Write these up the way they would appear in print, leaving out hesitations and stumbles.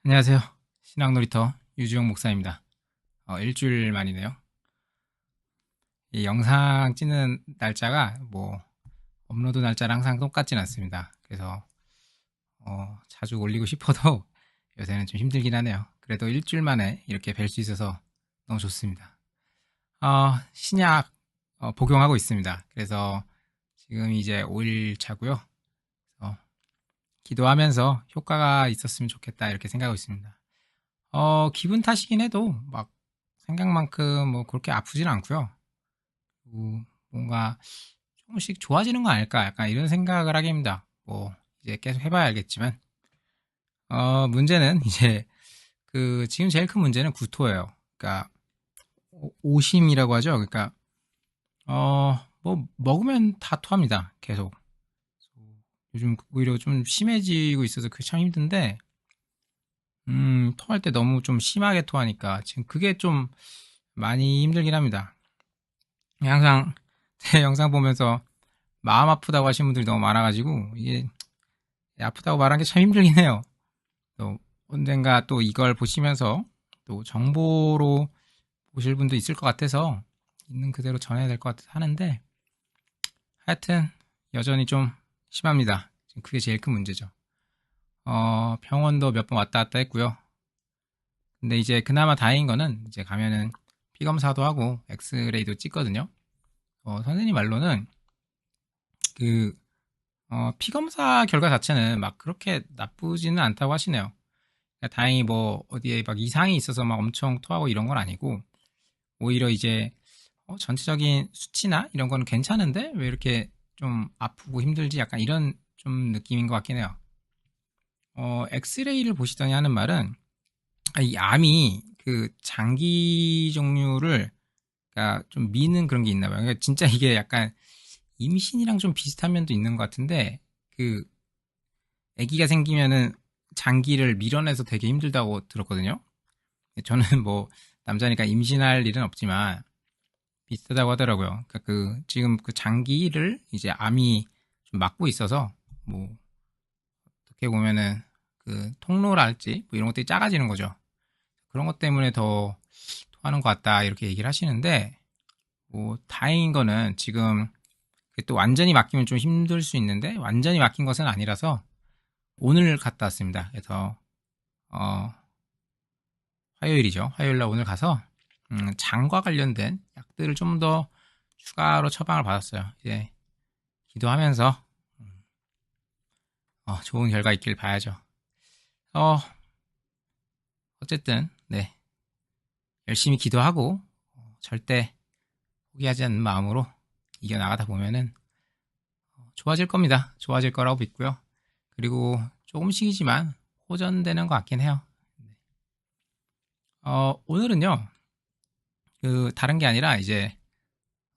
안녕하세요. 신앙놀이터 유주영 목사입니다. 일주일 만이네요. 이 영상 찍는 날짜가 업로드 날짜랑 항상 똑같진 않습니다. 그래서 자주 올리고 싶어도 요새는 좀 힘들긴 하네요. 그래도 일주일 만에 이렇게 뵐 수 있어서 너무 좋습니다. 신약 복용하고 있습니다. 그래서 지금 이제 5일 차고요. 기도하면서 효과가 있었으면 좋겠다 이렇게 생각하고 있습니다. 기분 탓이긴 해도 막 생각만큼 그렇게 아프진 않고요. 뭔가 조금씩 좋아지는 거 아닐까 약간 이런 생각을 하게 됩니다. 이제 계속 해봐야 알겠지만 문제는 이제 지금 제일 큰 문제는 구토예요. 그러니까 오심이라고 하죠. 그러니까 먹으면 다 토합니다. 계속. 요즘 오히려 좀 심해지고 있어서 그게 참 힘든데 토할 때 너무 좀 심하게 토하니까 지금 그게 좀 많이 힘들긴 합니다. 항상 제 영상 보면서 마음 아프다고 하시는 분들이 너무 많아가지고 이게 아프다고 말하는 게 참 힘들긴 해요. 또 언젠가 또 이걸 보시면서 또 정보로 보실 분도 있을 것 같아서 있는 그대로 전해야 될 것 같아서 하는데 하여튼 여전히 좀 심합니다. 지금 그게 제일 큰 문제죠. 병원도 몇 번 왔다 갔다 했고요. 근데 이제 그나마 다행인 거는 이제 가면은 피 검사도 하고 엑스레이도 찍거든요. 선생님 말로는 그 피 검사 결과 자체는 막 그렇게 나쁘지는 않다고 하시네요. 그러니까 다행히 어디에 막 이상이 있어서 막 엄청 토하고 이런 건 아니고 오히려 이제 전체적인 수치나 이런 거는 괜찮은데 왜 이렇게 좀 아프고 힘들지 약간 이런 좀 느낌인 것 같긴 해요. 엑스레이를 보시더니 하는 말은 이 암이 그 장기 종류를 그러니까 좀 미는 그런 게 있나 봐요. 그러니까 진짜 이게 약간 임신이랑 좀 비슷한 면도 있는 것 같은데 그 아기가 생기면은 장기를 밀어내서 되게 힘들다고 들었거든요. 저는 남자니까 임신할 일은 없지만 비슷하다고 하더라고요. 그러니까 지금 그 장기를 이제 암이 좀 막고 있어서 어떻게 보면은 그 통로랄지 이런 것들이 작아지는 거죠. 그런 것 때문에 더 토하는 것 같다 이렇게 얘기를 하시는데 다행인 거는 지금 또 완전히 막히면 좀 힘들 수 있는데 완전히 막힌 것은 아니라서 오늘 갔다 왔습니다. 그래서 어, 화요일이죠. 화요일날 오늘 가서 장과 관련된 약들을 좀 더 추가로 처방을 받았어요. 이제 기도하면서 좋은 결과 있길 봐야죠. 어, 어쨌든 네 열심히 기도하고 절대 포기하지 않는 마음으로 이겨나가다 보면은 좋아질 겁니다. 좋아질 거라고 믿고요. 그리고 조금씩이지만 호전되는 것 같긴 해요. 오늘은요, 다른 게 아니라 이제,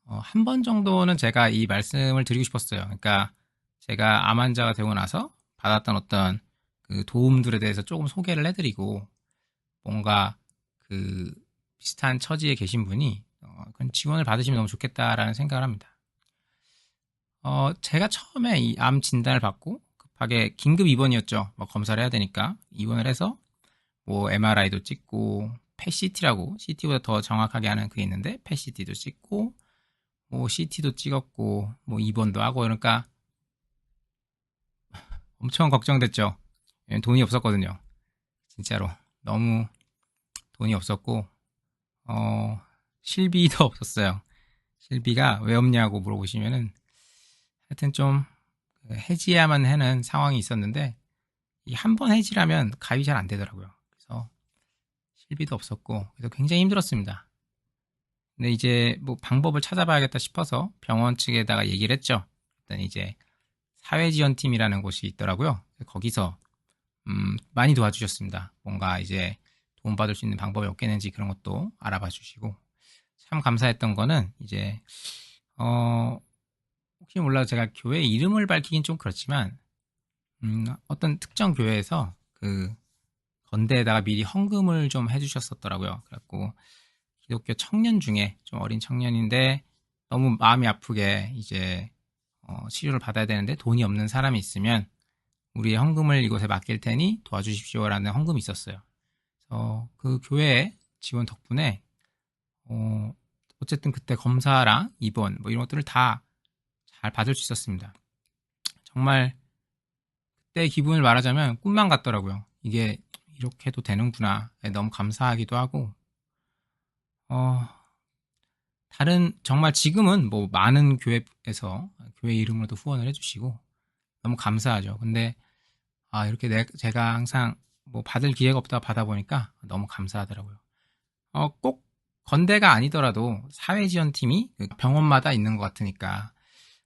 한 번 정도는 제가 이 말씀을 드리고 싶었어요. 그러니까 제가 암 환자가 되고 나서 받았던 어떤 그 도움들에 대해서 조금 소개를 해드리고 뭔가 그 비슷한 처지에 계신 분이 그런 지원을 받으시면 너무 좋겠다라는 생각을 합니다. 제가 처음에 이 암 진단을 받고 급하게 긴급 입원이었죠. 검사를 해야 되니까 입원을 해서 MRI도 찍고 펫CT라고 CT보다 더 정확하게 하는 그게 있는데 펫CT도 찍고 CT도 찍었고 입원도 하고 그러니까 엄청 걱정됐죠. 돈이 없었거든요. 진짜로 너무 돈이 없었고 실비도 없었어요. 실비가 왜 없냐고 물어보시면은 하여튼 좀 해지해야만 하는 상황이 있었는데 이 한 번 해지라면 가입이 잘 안 되더라고요. 그래서 실비도 없었고 그래서 굉장히 힘들었습니다. 근데 이제 방법을 찾아봐야겠다 싶어서 병원 측에다가 얘기를 했죠. 그랬더니 이제 사회지원팀이라는 곳이 있더라고요. 거기서 많이 도와주셨습니다. 뭔가 이제 도움받을 수 있는 방법이 없겠는지 그런 것도 알아봐 주시고 참 감사했던 거는 이제 혹시 몰라도 제가 교회 이름을 밝히긴 좀 그렇지만 어떤 특정 교회에서 그 건대에다가 미리 헌금을 좀 해주셨었더라고요. 그래갖고 기독교 청년 중에 좀 어린 청년인데 너무 마음이 아프게 이제 치료를 받아야 되는데 돈이 없는 사람이 있으면 우리의 헌금을 이곳에 맡길 테니 도와주십시오라는 헌금이 있었어요. 그래서 그 교회 지원 덕분에 어쨌든 그때 검사랑 입원 뭐 이런 것들을 다 잘 받을 수 있었습니다. 정말 그때 기분을 말하자면 꿈만 같더라고요. 이게 이렇게 해도 되는구나. 너무 감사하기도 하고 다른 정말 지금은 뭐 많은 교회에서 교회 이름으로도 후원을 해주시고 너무 감사하죠. 근데 이렇게 제가 항상 뭐 받을 기회가 없다가 받아보니까 너무 감사하더라고요. 꼭 건대가 아니더라도 사회지원팀이 그 병원마다 있는 것 같으니까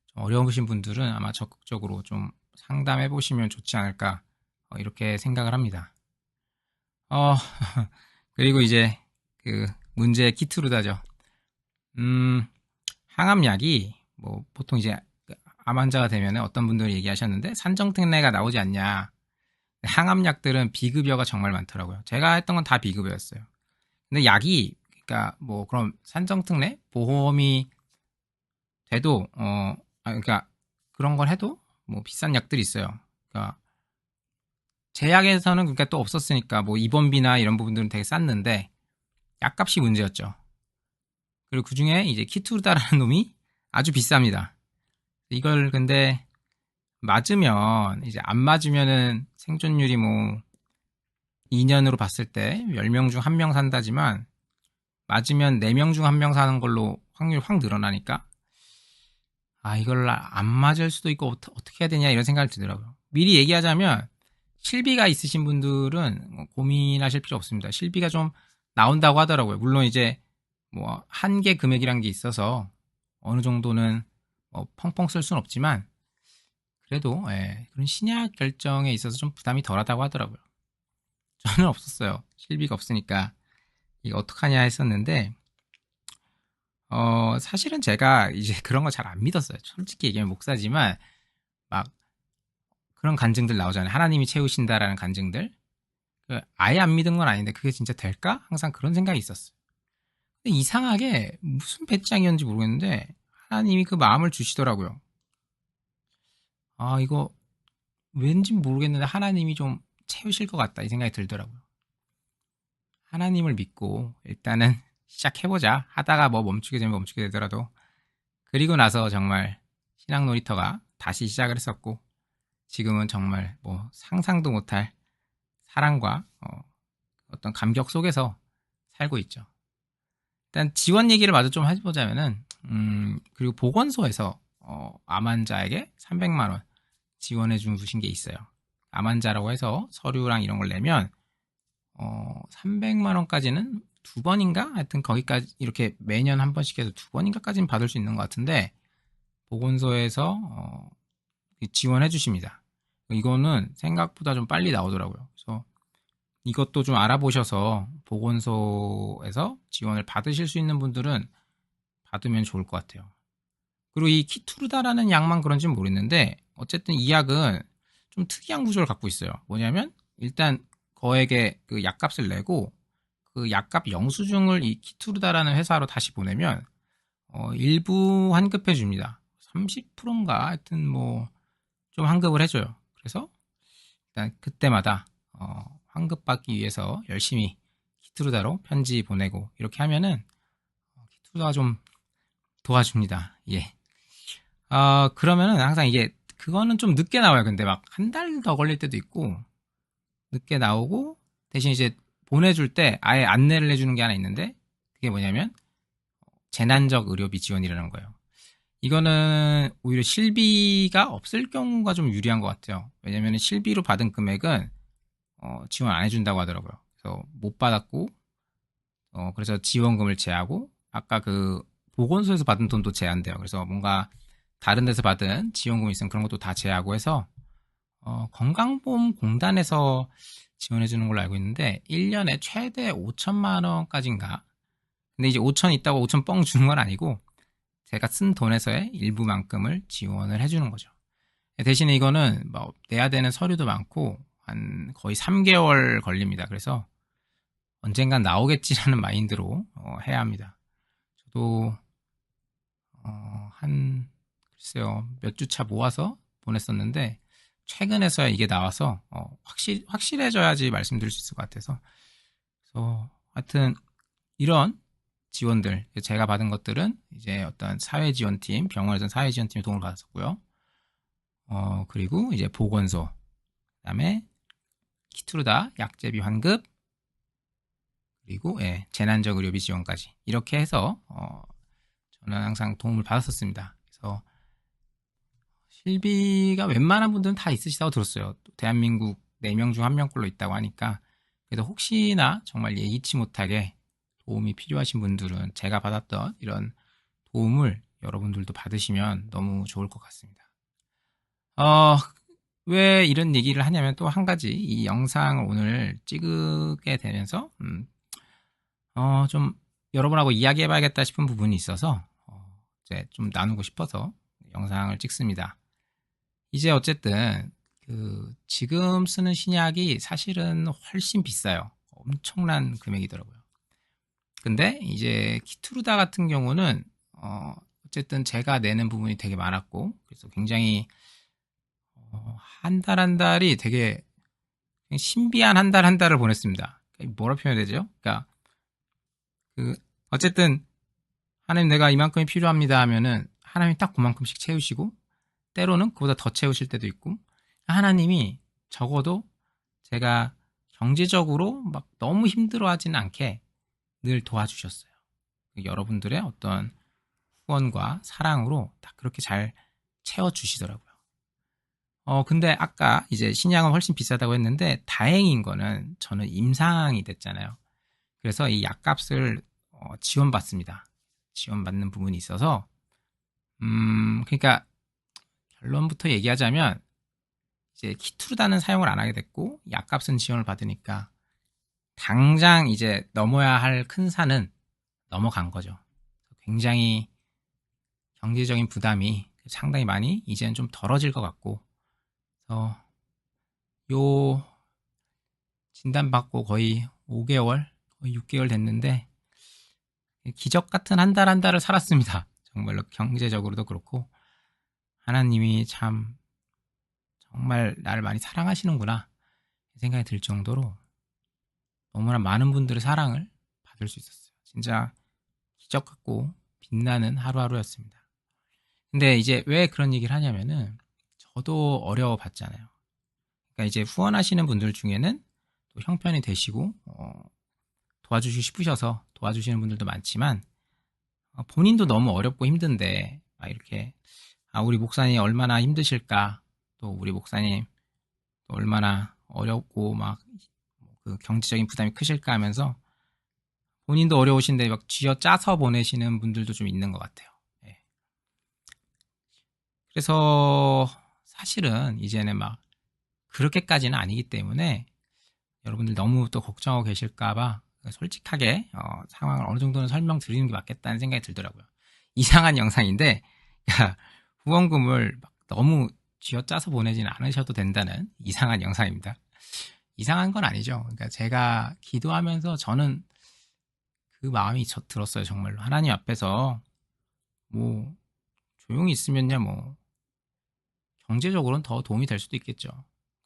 좀 어려우신 분들은 아마 적극적으로 좀 상담해 보시면 좋지 않을까 이렇게 생각을 합니다. 그리고 이제 그 문제의 키트루다죠. 항암약이 뭐 보통 이제 암 환자가 되면 어떤 분들이 얘기하셨는데 산정특례가 나오지 않냐. 항암약들은 비급여가 정말 많더라고요. 제가 했던 건 다 비급여였어요. 근데 약이 그러니까 뭐 그럼 산정특례 보험이 돼도 그러니까 그런 걸 해도 뭐 비싼 약들이 있어요. 그러니까 제약에서는 그러니까 또 없었으니까 뭐 입원비나 이런 부분들은 되게 쌌는데 약값이 문제였죠. 그리고 그 중에 이제 키투르다라는 놈이 아주 비쌉니다. 이걸 근데 맞으면 이제 안 맞으면은 생존율이 뭐 2년으로 봤을 때 10명 중 1명 산다지만 맞으면 4명 중 1명 사는 걸로 확률이 확 늘어나니까 이걸 안 맞을 수도 있고 어떻게 해야 되냐 이런 생각이 들더라고요. 미리 얘기하자면 실비가 있으신 분들은 고민하실 필요 없습니다. 실비가 좀 나온다고 하더라고요. 물론 이제 뭐 한계 금액이란 게 있어서 어느 정도는 펑펑 쓸 수는 없지만 그래도 그런 신약 결정에 있어서 좀 부담이 덜하다고 하더라고요. 저는 없었어요. 실비가 없으니까 이거 어떡하냐 했었는데 사실은 제가 이제 그런 거 잘 안 믿었어요. 솔직히 얘기하면 목사지만 막 그런 간증들 나오잖아요. 하나님이 채우신다라는 간증들. 아예 안 믿은 건 아닌데 그게 진짜 될까? 항상 그런 생각이 있었어요. 근데 이상하게 무슨 배짱이었는지 모르겠는데 하나님이 그 마음을 주시더라고요. 이거 왠지 모르겠는데 하나님이 좀 채우실 것 같다 이 생각이 들더라고요. 하나님을 믿고 일단은 시작해보자. 하다가 뭐 멈추게 되면 멈추게 되더라도 그리고 나서 정말 신앙 놀이터가 다시 시작을 했었고 지금은 정말 뭐 상상도 못할 사랑과 어떤 감격 속에서 살고 있죠. 일단 지원 얘기를 마저 좀 해보자면은 그리고 보건소에서 암 환자에게 300만 원 지원해 주신 게 있어요. 암 환자라고 해서 서류랑 이런 걸 내면 300만 원까지는 두 번인가? 하여튼 거기까지 이렇게 매년 한 번씩 해서 두 번인가까지는 받을 수 있는 것 같은데 보건소에서 지원해 주십니다. 이거는 생각보다 좀 빨리 나오더라고요. 그래서 이것도 좀 알아보셔서 보건소에서 지원을 받으실 수 있는 분들은 받으면 좋을 것 같아요. 그리고 이 키투르다라는 약만 그런지는 모르겠는데 어쨌든 이 약은 좀 특이한 구조를 갖고 있어요. 뭐냐면 일단 거액의 그 약값을 내고 그 약값 영수증을 이 키투르다라는 회사로 다시 보내면 일부 환급해 줍니다. 30%인가 하여튼 뭐 좀 환급을 해줘요. 그래서 일단 그때마다 환급받기 위해서 열심히 키투르다로 편지 보내고 이렇게 하면은 키투르다가 좀 도와줍니다. 예. 그러면은 항상 이게 그거는 좀 늦게 나와요. 근데 막 한 달 더 걸릴 때도 있고 늦게 나오고 대신 이제 보내줄 때 아예 안내를 해주는 게 하나 있는데 그게 뭐냐면 재난적 의료비 지원이라는 거예요. 이거는 오히려 실비가 없을 경우가 좀 유리한 것 같아요. 왜냐면 실비로 받은 금액은 지원 안 해준다고 하더라고요. 그래서 못 받았고 그래서 지원금을 제하고 아까 그 보건소에서 받은 돈도 제한돼요. 그래서 뭔가 다른 데서 받은 지원금이 있으면 그런 것도 다 제하고 해서 건강보험공단에서 지원해주는 걸로 알고 있는데 1년에 최대 5천만 원까지인가. 근데 이제 5천 있다고 5천 뻥 주는 건 아니고 제가 쓴 돈에서의 일부만큼을 지원을 해주는 거죠. 대신에 이거는 뭐 내야 되는 서류도 많고 한 거의 3개월 걸립니다. 그래서 언젠간 나오겠지라는 마인드로 해야 합니다. 저도 한 글쎄요 몇 주차 모아서 보냈었는데 최근에서야 이게 나와서 확실해져야지 말씀드릴 수 있을 것 같아서. 그래서 하여튼 이런 지원들 제가 받은 것들은 이제 어떤 사회지원팀, 병원에서 사회지원팀의 도움을 받았었고요. 그리고 이제 보건소, 그다음에 키투르다 약제비 환급, 그리고 재난적 의료비 지원까지 이렇게 해서 저는 항상 도움을 받았었습니다. 그래서 실비가 웬만한 분들은 다 있으시다고 들었어요. 또 대한민국 4명 중 1명꼴로 있다고 하니까. 그래서 혹시나 정말 예기치 못하게 도움이 필요하신 분들은 제가 받았던 이런 도움을 여러분들도 받으시면 너무 좋을 것 같습니다. 왜 이런 얘기를 하냐면 또 한 가지 이 영상을 오늘 찍게 되면서 좀 여러분하고 이야기해봐야겠다 싶은 부분이 있어서 이제 좀 나누고 싶어서 영상을 찍습니다. 이제 어쨌든 지금 쓰는 신약이 사실은 훨씬 비싸요. 엄청난 금액이더라고요. 근데 이제 키투르다 같은 경우는 어쨌든 제가 내는 부분이 되게 많았고, 그래서 굉장히 한 달 한 달이 되게 신비한 한 달 한 달을 보냈습니다. 뭐라 표현해야 되죠? 그러니까 어쨌든 하나님 내가 이만큼이 필요합니다 하면은 하나님이 딱 그만큼씩 채우시고, 때로는 그보다 더 채우실 때도 있고, 하나님이 적어도 제가 경제적으로 막 너무 힘들어하지는 않게 늘 도와주셨어요. 여러분들의 어떤 후원과 사랑으로 딱 그렇게 잘 채워주시더라고요. 근데 아까 이제 신약은 훨씬 비싸다고 했는데 다행인 거는 저는 임상이 됐잖아요. 그래서 이 약값을 지원받습니다. 지원받는 부분이 있어서 그러니까 결론부터 얘기하자면 이제 키투르다는 사용을 안 하게 됐고 약값은 지원을 받으니까 당장 이제 넘어야 할 큰 산은 넘어간 거죠. 굉장히 경제적인 부담이 상당히 많이 이제는 좀 덜어질 것 같고, 요 진단받고 거의 5개월, 거의 6개월 됐는데 기적 같은 한 달 한 달을 살았습니다. 정말로 경제적으로도 그렇고 하나님이 참 정말 나를 많이 사랑하시는구나 생각이 들 정도로 너무나 많은 분들의 사랑을 받을 수 있었어요. 진짜 기적 같고 빛나는 하루하루였습니다. 근데 이제 왜 그런 얘기를 하냐면은 저도 어려워봤잖아요. 그러니까 이제 후원하시는 분들 중에는 또 형편이 되시고 도와주시고 싶으셔서 도와주시는 분들도 많지만 본인도 너무 어렵고 힘든데 이렇게 우리 목사님 얼마나 힘드실까, 또 우리 목사님 얼마나 어렵고 막 그 경제적인 부담이 크실까 하면서 본인도 어려우신데 막 쥐어짜서 보내시는 분들도 좀 있는 것 같아요. 예. 그래서 사실은 이제는 막 그렇게까지는 아니기 때문에 여러분들 너무 또 걱정하고 계실까봐 솔직하게 상황을 어느 정도는 설명드리는 게 맞겠다는 생각이 들더라고요. 이상한 영상인데 후원금을 막 너무 쥐어짜서 보내지는 않으셔도 된다는 이상한 영상입니다. 이상한 건 아니죠. 그러니까 제가 기도하면서 저는 그 마음이 들었어요. 정말로 하나님 앞에서 뭐 조용히 있으면야 뭐 경제적으로는 더 도움이 될 수도 있겠죠.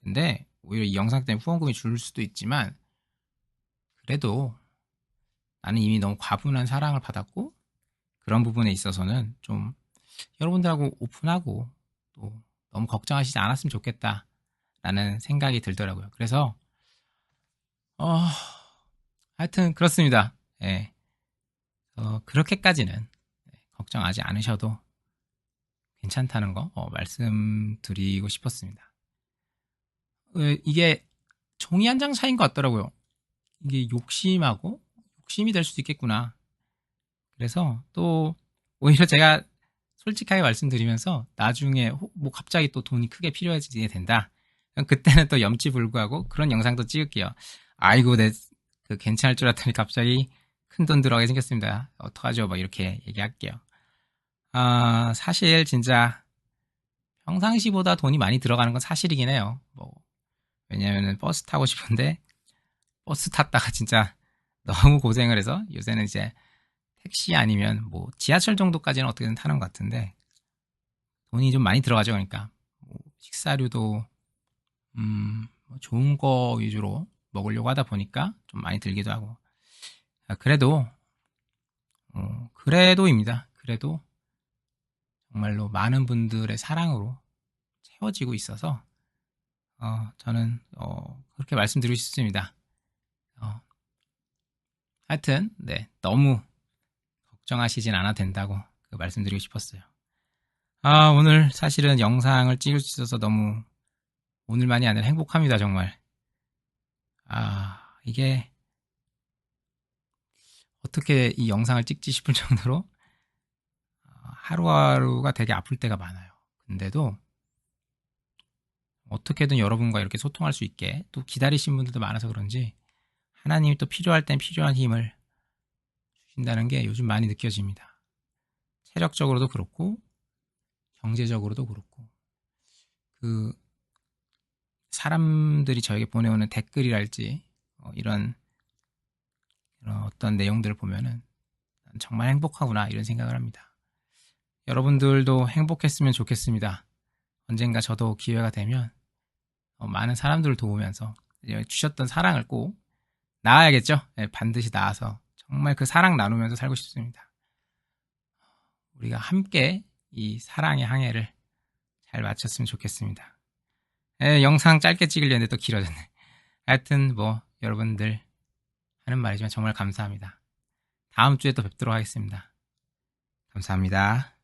근데 오히려 이 영상 때문에 후원금이 줄 수도 있지만 그래도 나는 이미 너무 과분한 사랑을 받았고 그런 부분에 있어서는 좀 여러분들하고 오픈하고 또 너무 걱정하시지 않았으면 좋겠다라는 생각이 들더라고요. 그래서 하여튼 그렇습니다. 예. 그렇게까지는 걱정하지 않으셔도 괜찮다는 거 말씀드리고 싶었습니다. 이게 종이 한 장 차이인 것 같더라고요. 이게 욕심이 될 수도 있겠구나. 그래서 또 오히려 제가 솔직하게 말씀드리면서 나중에 뭐 갑자기 또 돈이 크게 필요해지게 된다. 그때는 또 염치불구하고 그런 영상도 찍을게요. 아이고 괜찮을 줄 알았더니 갑자기 큰 돈 들어가게 생겼습니다. 어떡하죠? 막 이렇게 얘기할게요. 사실 진짜 평상시보다 돈이 많이 들어가는 건 사실이긴 해요. 왜냐면은 버스 타고 싶은데 버스 탔다가 진짜 너무 고생을 해서 요새는 이제 택시 아니면 뭐 지하철 정도까지는 어떻게든 타는 것 같은데 돈이 좀 많이 들어가죠. 그러니까 식사료도 뭐 좋은 거 위주로 먹으려고 하다 보니까 좀 많이 들기도 하고. 그래도, 그래도입니다. 그래도 정말로 많은 분들의 사랑으로 채워지고 있어서, 저는, 그렇게 말씀드리고 싶습니다. 하여튼, 네, 너무 걱정하시진 않아도 된다고 그 말씀드리고 싶었어요. 오늘 사실은 영상을 찍을 수 있어서 너무 오늘만이 아니라 행복합니다, 정말. 이게 어떻게 이 영상을 찍지 싶을 정도로 하루하루가 되게 아플 때가 많아요. 근데도 어떻게든 여러분과 이렇게 소통할 수 있게 또 기다리신 분들도 많아서 그런지 하나님이 또 필요할 땐 필요한 힘을 주신다는 게 요즘 많이 느껴집니다. 체력적으로도 그렇고 경제적으로도 그렇고 그 사람들이 저에게 보내오는 댓글이랄지 이런 어떤 내용들을 보면은 정말 행복하구나 이런 생각을 합니다. 여러분들도 행복했으면 좋겠습니다. 언젠가 저도 기회가 되면 많은 사람들을 도우면서 주셨던 사랑을 꼭 나아야겠죠? 네, 반드시 나아서 정말 그 사랑 나누면서 살고 싶습니다. 우리가 함께 이 사랑의 항해를 잘 마쳤으면 좋겠습니다. 네, 영상 짧게 찍으려 했는데 또 길어졌네. 하여튼 뭐 여러분들 하는 말이지만 정말 감사합니다. 다음 주에 또 뵙도록 하겠습니다. 감사합니다.